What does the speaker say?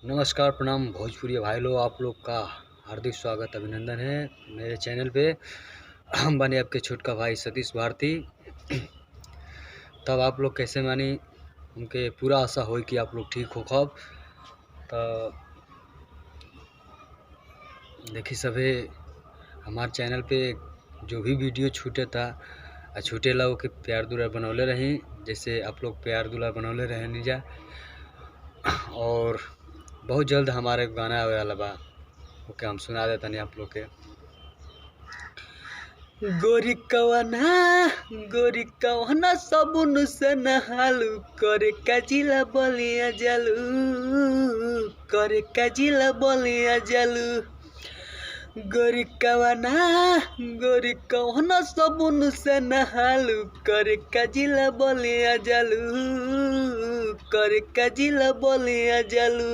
नमस्कार, प्रणाम भोजपुरी भाई लोग, आप लोग का हार्दिक स्वागत अभिनंदन है मेरे चैनल पे। हम बने आपके छोटका भाई सतीश भारती। तब आप लोग कैसे मानी उनके पूरा आशा हो कि आप लोग ठीक हो खब। तो देखी सभे हमारे चैनल पे जो भी वीडियो छूटे था छूटे ला के प्यार दुलार बनौले रही, जैसे आप लोग प्यार दुलार बनौले रहे नीजा। और बहुत जल्द हमारे गाना आवे वाला बा, ओके हम सुना देता नहीं आप लोग के। गोरी कवना सबुन से नहालू, करे काजिला बलिया जालू, करे काजिला बलिया जालू। गोरी कवना सबुन से नहालू, करे काजिला बलिया जालू, करे काजिला बलिया जालू।